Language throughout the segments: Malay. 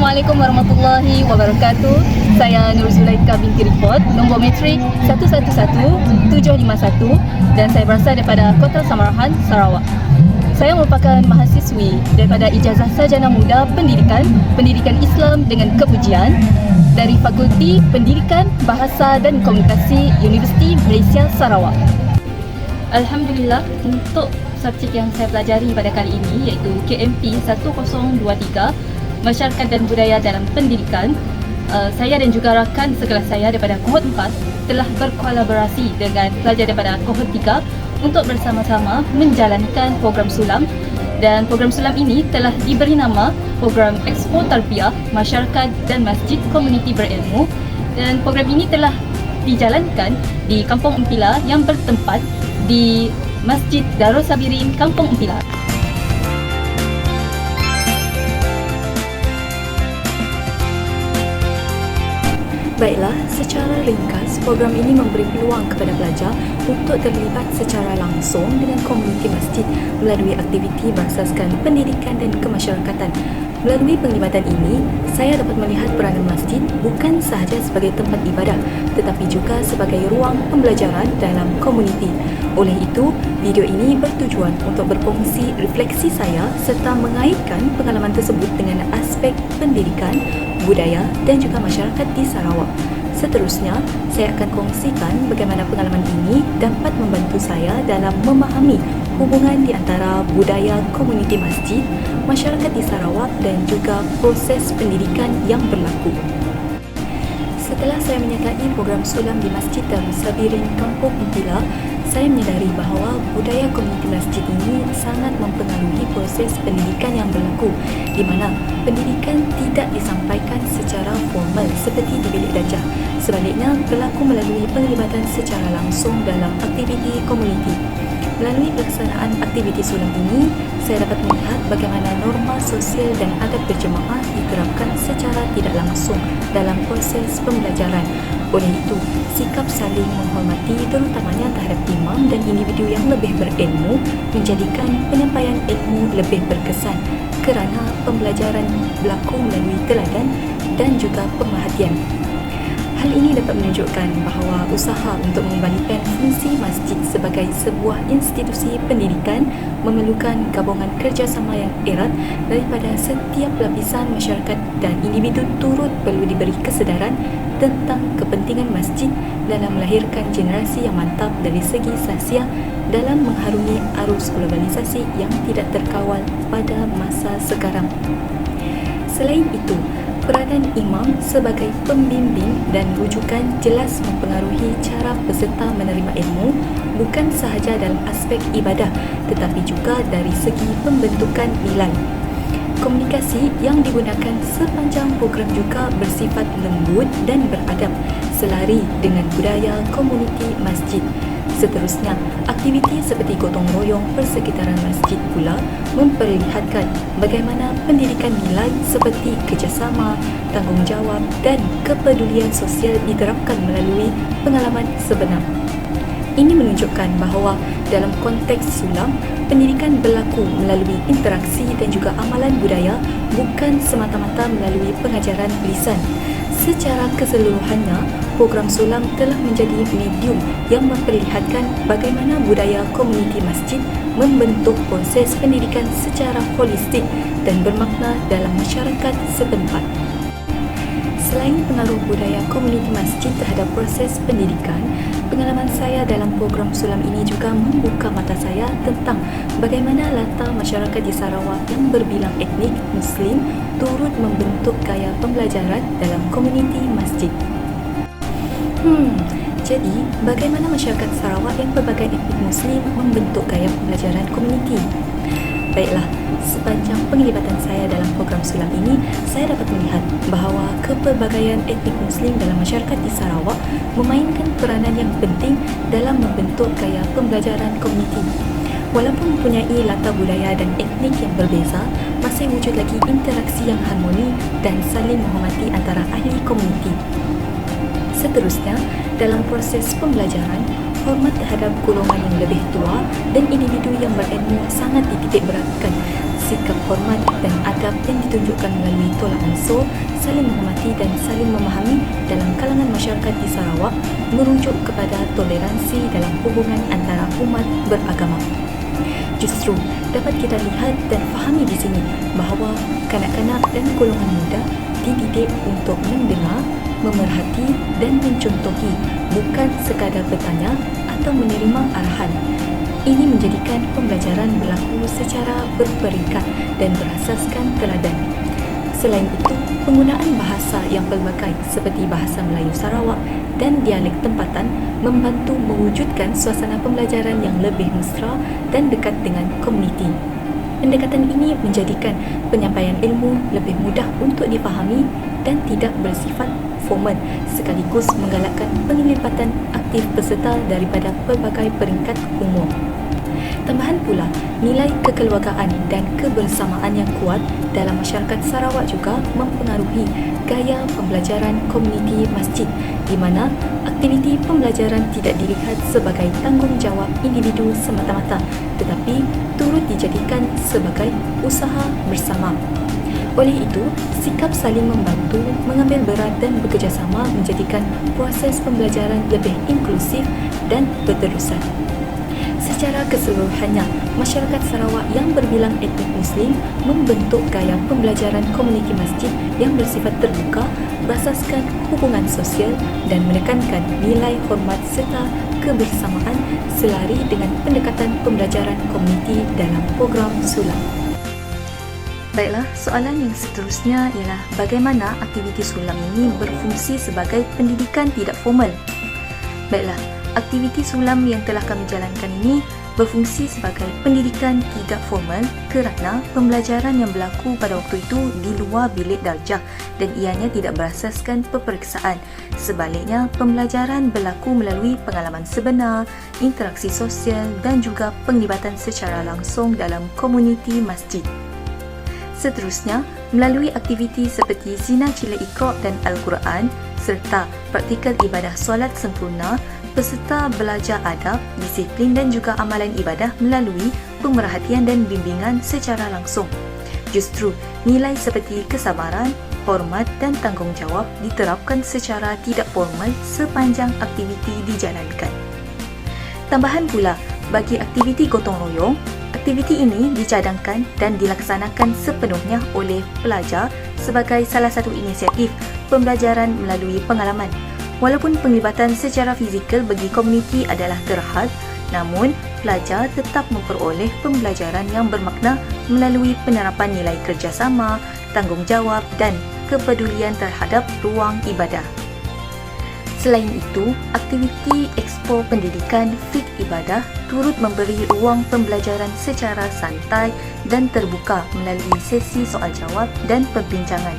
Assalamualaikum warahmatullahi wabarakatuh. Saya Nur Zulaika binti Report, nombor matrik 111751 dan saya berasal daripada Kota Samarahan, Sarawak. Saya merupakan mahasiswi daripada Ijazah Sarjana Muda Pendidikan Islam dengan Kepujian dari Fakulti Pendidikan Bahasa dan Komunikasi Universiti Malaysia Sarawak. Alhamdulillah, untuk subjek yang saya pelajari pada kali ini iaitu KMP 1023 Masyarakat dan Budaya dalam Pendidikan, saya dan juga rakan sekelas saya daripada kohort 4 telah berkolaborasi dengan pelajar daripada kohort 3 untuk bersama-sama menjalankan program sulam, dan program sulam ini telah diberi nama Program Expo Tarbiyah Masyarakat dan Masjid Komuniti Berilmu, dan program ini telah dijalankan di Kampung Empila yang bertempat di Masjid Darussabirin Kampung Empila. Baiklah, secara ringkas, program ini memberi peluang kepada pelajar untuk terlibat secara langsung dengan komuniti masjid melalui aktiviti berasaskan pendidikan dan kemasyarakatan. Melalui penglibatan ini, saya dapat melihat peranan masjid bukan sahaja sebagai tempat ibadah, tetapi juga sebagai ruang pembelajaran dalam komuniti. Oleh itu, video ini bertujuan untuk berkongsi refleksi saya serta mengaitkan pengalaman tersebut dengan aspek pendidikan, budaya dan juga masyarakat di Sarawak. Seterusnya, saya akan kongsikan bagaimana pengalaman ini dapat membantu saya dalam memahami hubungan di antara budaya komuniti masjid, masyarakat di Sarawak dan juga proses pendidikan yang berlaku. Setelah saya menyertai program sulam di Masjid Darussabirin Kampung Empila, saya menyadari bahawa budaya komuniti masjid ini sangat mempengaruhi proses pendidikan yang berlaku, di mana pendidikan tidak disampaikan secara formal seperti di bilik darjah. Sebaliknya, berlaku melalui penglibatan secara langsung dalam aktiviti komuniti. Melalui pelaksanaan aktiviti sulam ini, saya dapat melihat bagaimana norma sosial dan adab berjemaah diterapkan secara tidak langsung dalam proses pembelajaran. Oleh itu, sikap saling menghormati terutamanya terhadap imam dan individu yang lebih berilmu menjadikan penyampaian ilmu lebih berkesan kerana pembelajaran berlaku melalui teladan dan juga pemerhatian. Hal ini dapat menunjukkan bahawa usaha untuk mengembalikan fungsi masjid sebagai sebuah institusi pendidikan memerlukan gabungan kerjasama yang erat daripada setiap lapisan masyarakat, dan individu turut perlu diberi kesedaran tentang kepentingan masjid dalam melahirkan generasi yang mantap dari segi sahsiah dalam mengharungi arus globalisasi yang tidak terkawal pada masa sekarang. Selain itu, peranan imam sebagai pembimbing dan rujukan jelas mempengaruhi cara peserta menerima ilmu, bukan sahaja dalam aspek ibadah tetapi juga dari segi pembentukan nilai. Komunikasi yang digunakan sepanjang program juga bersifat lembut dan beradab, selari dengan budaya komuniti masjid. Seterusnya, aktiviti seperti gotong royong persekitaran masjid pula memperlihatkan bagaimana pendidikan nilai seperti kerjasama, tanggungjawab dan kepedulian sosial diterapkan melalui pengalaman sebenar. Ini menunjukkan bahawa dalam konteks sulam, pendidikan berlaku melalui interaksi dan juga amalan budaya, bukan semata-mata melalui pengajaran lisan. Secara keseluruhannya, program sulam telah menjadi medium yang memperlihatkan bagaimana budaya komuniti masjid membentuk proses pendidikan secara holistik dan bermakna dalam masyarakat setempat. Selain pengaruh budaya komuniti masjid terhadap proses pendidikan, pengalaman saya dalam program sulam ini juga membuka mata saya tentang bagaimana latar masyarakat di Sarawak yang berbilang etnik Muslim turut membentuk gaya pembelajaran dalam komuniti masjid. Jadi, bagaimana masyarakat Sarawak yang berbagai etnik Muslim membentuk gaya pembelajaran komuniti? Baiklah, sepanjang penglibatan saya dalam program sulam ini, saya dapat melihat bahawa kepelbagaian etnik Muslim dalam masyarakat di Sarawak memainkan peranan yang penting dalam membentuk gaya pembelajaran komuniti. Walaupun mempunyai latar budaya dan etnik yang berbeza, masih wujud lagi interaksi yang harmoni dan saling menghormati antara ahli komuniti. Seterusnya, dalam proses pembelajaran, hormat terhadap golongan yang lebih tua dan individu yang berilmu sangat dititik beratkan, sikap hormat dan adab yang ditunjukkan melalui tolak ansur, saling menghormati dan saling memahami dalam kalangan masyarakat di Sarawak merujuk kepada toleransi dalam hubungan antara umat beragama. Justru dapat kita lihat dan fahami di sini bahawa kanak-kanak dan golongan muda dididik untuk mendengar, memerhati dan mencontohi, bukan sekadar bertanya atau menerima arahan. Ini menjadikan pembelajaran berlaku secara berperingkat dan berasaskan teladan. Selain itu, penggunaan bahasa yang pelbagai seperti bahasa Melayu Sarawak dan dialek tempatan membantu mewujudkan suasana pembelajaran yang lebih mesra dan dekat dengan komuniti. Pendekatan ini menjadikan penyampaian ilmu lebih mudah untuk dipahami dan tidak bersifat formal, sekaligus menggalakkan penglibatan aktif peserta daripada pelbagai peringkat umur. Tambahan pula, nilai kekeluargaan dan kebersamaan yang kuat dalam masyarakat Sarawak juga mempengaruhi gaya pembelajaran komuniti masjid, di mana aktiviti pembelajaran tidak dilihat sebagai tanggungjawab individu semata-mata, tetapi turut dijadikan sebagai usaha bersama. Oleh itu, sikap saling membantu, mengambil berat dan bekerjasama menjadikan proses pembelajaran lebih inklusif dan berterusan. Secara keseluruhannya, masyarakat Sarawak yang berbilang etnik Muslim membentuk gaya pembelajaran komuniti masjid yang bersifat terbuka, berasaskan hubungan sosial dan menekankan nilai hormat serta kebersamaan selari dengan pendekatan pembelajaran komuniti dalam program Sulam. Baiklah, soalan yang seterusnya ialah bagaimana aktiviti Sulam ini berfungsi sebagai pendidikan tidak formal? Baiklah, aktiviti Sulam yang telah kami jalankan ini berfungsi sebagai pendidikan tidak formal kerana pembelajaran yang berlaku pada waktu itu di luar bilik darjah dan ianya tidak berasaskan peperiksaan. Sebaliknya, pembelajaran berlaku melalui pengalaman sebenar, interaksi sosial dan juga penglibatan secara langsung dalam komuniti masjid. Seterusnya, melalui aktiviti seperti Zina Cila Iqra' dan Al-Quran serta praktikal ibadah solat sempurna, peserta belajar adab, disiplin dan juga amalan ibadah melalui pemerhatian dan bimbingan secara langsung. Justru, nilai seperti kesabaran, hormat dan tanggungjawab diterapkan secara tidak formal sepanjang aktiviti dijalankan. Tambahan pula, bagi aktiviti gotong royong, aktiviti ini dicadangkan dan dilaksanakan sepenuhnya oleh pelajar sebagai salah satu inisiatif pembelajaran melalui pengalaman. Walaupun penglibatan secara fizikal bagi komuniti adalah terhad, namun pelajar tetap memperoleh pembelajaran yang bermakna melalui penerapan nilai kerjasama, tanggungjawab dan kepedulian terhadap ruang ibadah. Selain itu, aktiviti Expo Pendidikan Fiqh Ibadah turut memberi ruang pembelajaran secara santai dan terbuka melalui sesi soal jawab dan perbincangan.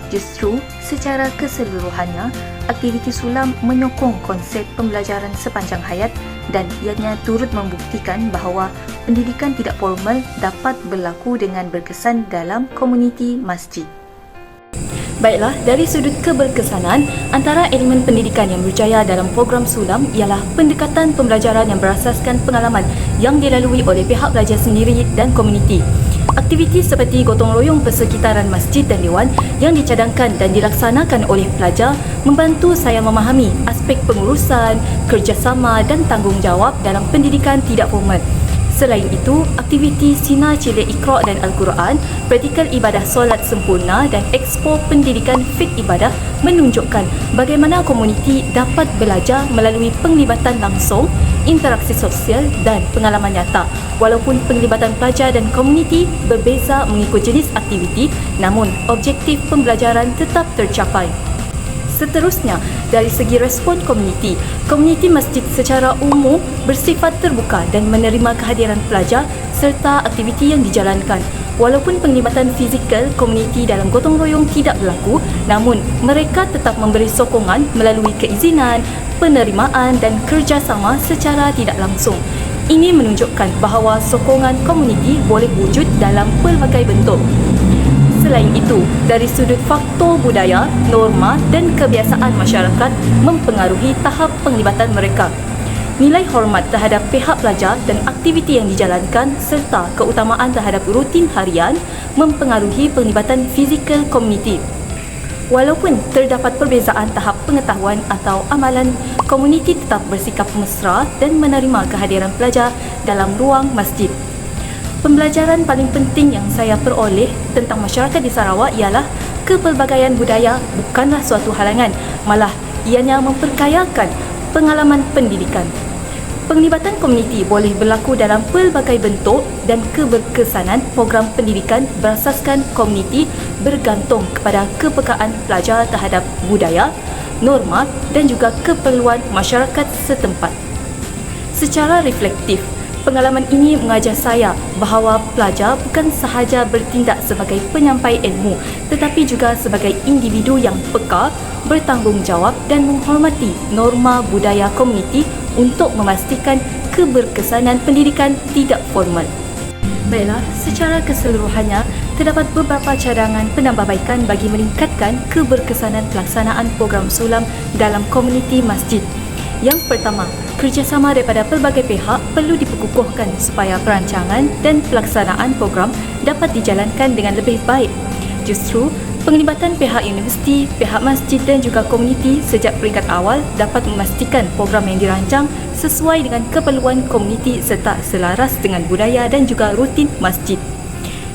Justru, secara keseluruhannya, aktiviti Sulam menyokong konsep pembelajaran sepanjang hayat dan ianya turut membuktikan bahawa pendidikan tidak formal dapat berlaku dengan berkesan dalam komuniti masjid. Baiklah, dari sudut keberkesanan, antara elemen pendidikan yang berjaya dalam program Sulam ialah pendekatan pembelajaran yang berasaskan pengalaman yang dilalui oleh pihak belajar sendiri dan komuniti. Aktiviti seperti gotong royong persekitaran masjid dan dewan yang dicadangkan dan dilaksanakan oleh pelajar membantu saya memahami aspek pengurusan, kerjasama dan tanggungjawab dalam pendidikan tidak formal. Selain itu, aktiviti Zina Cila Iqra' dan Al-Quran, praktikal ibadah solat sempurna dan Expo Pendidikan Fiqh Ibadah menunjukkan bagaimana komuniti dapat belajar melalui penglibatan langsung, interaksi sosial dan pengalaman nyata. Walaupun penglibatan pelajar dan komuniti berbeza mengikut jenis aktiviti, namun objektif pembelajaran tetap tercapai. Seterusnya, dari segi respon komuniti, komuniti masjid secara umum bersifat terbuka dan menerima kehadiran pelajar serta aktiviti yang dijalankan. Walaupun penglibatan fizikal komuniti dalam gotong royong tidak berlaku, namun mereka tetap memberi sokongan melalui keizinan, penerimaan dan kerjasama secara tidak langsung. Ini menunjukkan bahawa sokongan komuniti boleh wujud dalam pelbagai bentuk. Selain itu, dari sudut faktor budaya, norma dan kebiasaan masyarakat mempengaruhi tahap penglibatan mereka. nilai hormat terhadap pihak pelajar dan aktiviti yang dijalankan serta keutamaan terhadap rutin harian mempengaruhi penglibatan fizikal komuniti. Walaupun terdapat perbezaan tahap pengetahuan atau amalan, komuniti tetap bersikap mesra dan menerima kehadiran pelajar dalam ruang masjid. Pembelajaran paling penting yang saya peroleh tentang masyarakat di Sarawak ialah kepelbagaian budaya bukanlah suatu halangan, malah ianya memperkayakan pengalaman pendidikan. Penglibatan komuniti boleh berlaku dalam pelbagai bentuk dan keberkesanan program pendidikan berasaskan komuniti bergantung kepada kepekaan pelajar terhadap budaya, norma dan juga keperluan masyarakat setempat. Secara reflektif, pengalaman ini mengajar saya bahawa pelajar bukan sahaja bertindak sebagai penyampai ilmu tetapi juga sebagai individu yang peka, bertanggungjawab dan menghormati norma budaya komuniti untuk memastikan keberkesanan pendidikan tidak formal. Baiklah, secara keseluruhannya, terdapat beberapa cadangan penambahbaikan bagi meningkatkan keberkesanan pelaksanaan program sulam dalam komuniti masjid. Yang pertama, kerjasama daripada pelbagai pihak perlu diperkukuhkan supaya perancangan dan pelaksanaan program dapat dijalankan dengan lebih baik. Justru, penglibatan pihak universiti, pihak masjid dan juga komuniti sejak peringkat awal dapat memastikan program yang dirancang sesuai dengan keperluan komuniti serta selaras dengan budaya dan juga rutin masjid.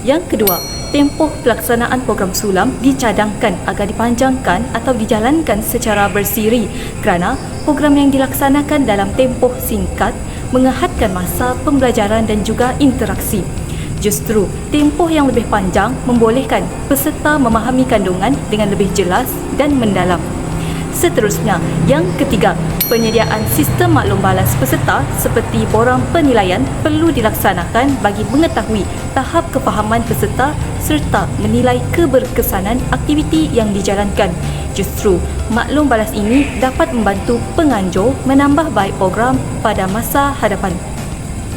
Yang kedua, tempoh pelaksanaan program sulam dicadangkan agar dipanjangkan atau dijalankan secara bersiri kerana program yang dilaksanakan dalam tempoh singkat mengehadkan masa pembelajaran dan juga interaksi. Justru, tempoh yang lebih panjang membolehkan peserta memahami kandungan dengan lebih jelas dan mendalam. Seterusnya, yang ketiga, penyediaan sistem maklum balas peserta seperti borang penilaian perlu dilaksanakan bagi mengetahui tahap kefahaman peserta serta menilai keberkesanan aktiviti yang dijalankan. Justru, maklum balas ini dapat membantu penganjur menambah baik program pada masa hadapan.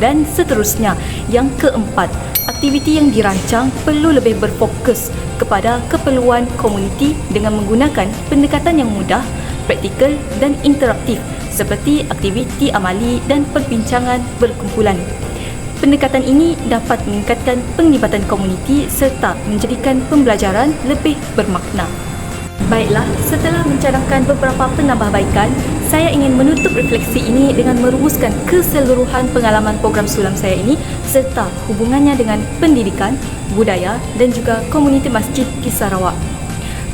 Dan seterusnya, yang keempat, aktiviti yang dirancang perlu lebih berfokus kepada keperluan komuniti dengan menggunakan pendekatan yang mudah, praktikal dan interaktif seperti aktiviti amali dan perbincangan berkumpulan. Pendekatan ini dapat meningkatkan penglibatan komuniti serta menjadikan pembelajaran lebih bermakna. Baiklah, setelah mencadangkan beberapa penambahbaikan, saya ingin menutup refleksi ini dengan merumuskan keseluruhan pengalaman program sulam saya ini serta hubungannya dengan pendidikan, budaya dan juga komuniti masjid di Sarawak.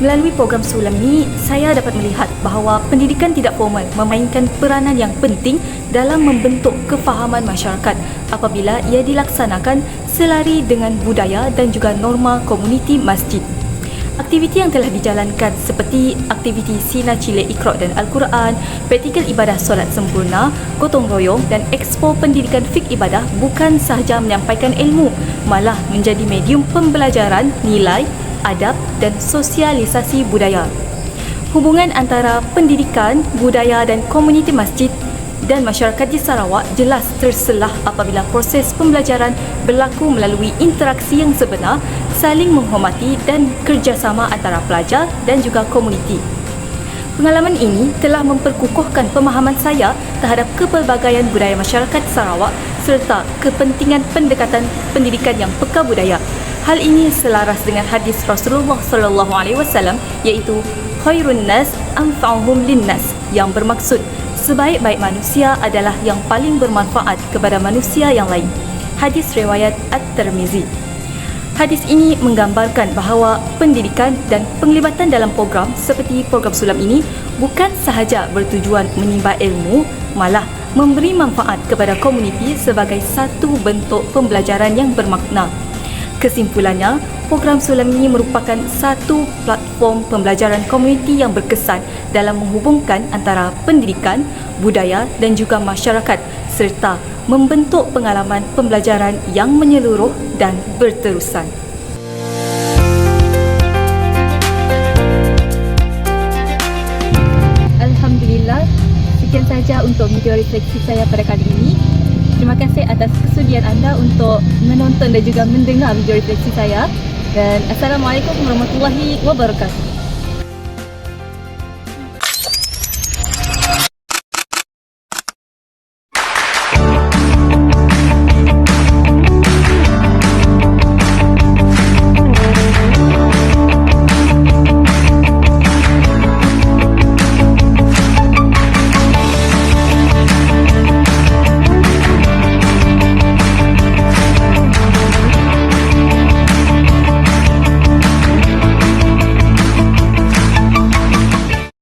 Melalui program sulam ini, saya dapat melihat bahawa pendidikan tidak formal memainkan peranan yang penting dalam membentuk kefahaman masyarakat apabila ia dilaksanakan selari dengan budaya dan juga norma komuniti masjid. Aktiviti yang telah dijalankan seperti aktiviti Sina Cile Iqra' dan Al-Quran, praktikal ibadah solat sempurna, gotong royong dan ekspo pendidikan fik ibadah bukan sahaja menyampaikan ilmu, malah menjadi medium pembelajaran nilai, adab dan sosialisasi budaya. Hubungan antara pendidikan, budaya dan komuniti masjid dan masyarakat di Sarawak jelas terselah apabila proses pembelajaran berlaku melalui interaksi yang sebenar, saling menghormati dan kerjasama antara pelajar dan juga komuniti. Pengalaman ini telah memperkukuhkan pemahaman saya terhadap kepelbagaian budaya masyarakat Sarawak serta kepentingan pendekatan pendidikan yang peka budaya. Hal ini selaras dengan hadis Rasulullah SAW iaitu khairun nas anfa'uhum linnas yang bermaksud sebaik-baik manusia adalah yang paling bermanfaat kepada manusia yang lain. Hadis riwayat At-Tirmizi. Hadis ini menggambarkan bahawa pendidikan dan penglibatan dalam program seperti program sulam ini bukan sahaja bertujuan menimba ilmu, malah memberi manfaat kepada komuniti sebagai satu bentuk pembelajaran yang bermakna. Kesimpulannya, program sulam ini merupakan satu platform pembelajaran komuniti yang berkesan dalam menghubungkan antara pendidikan, budaya dan juga masyarakat serta membentuk pengalaman pembelajaran yang menyeluruh dan berterusan. Alhamdulillah, sekian saja untuk video refleksi saya pada kali ini. Terima kasih atas kesudian anda untuk menonton dan juga mendengar video refleksi saya. Dan Assalamualaikum warahmatullahi wabarakatuh.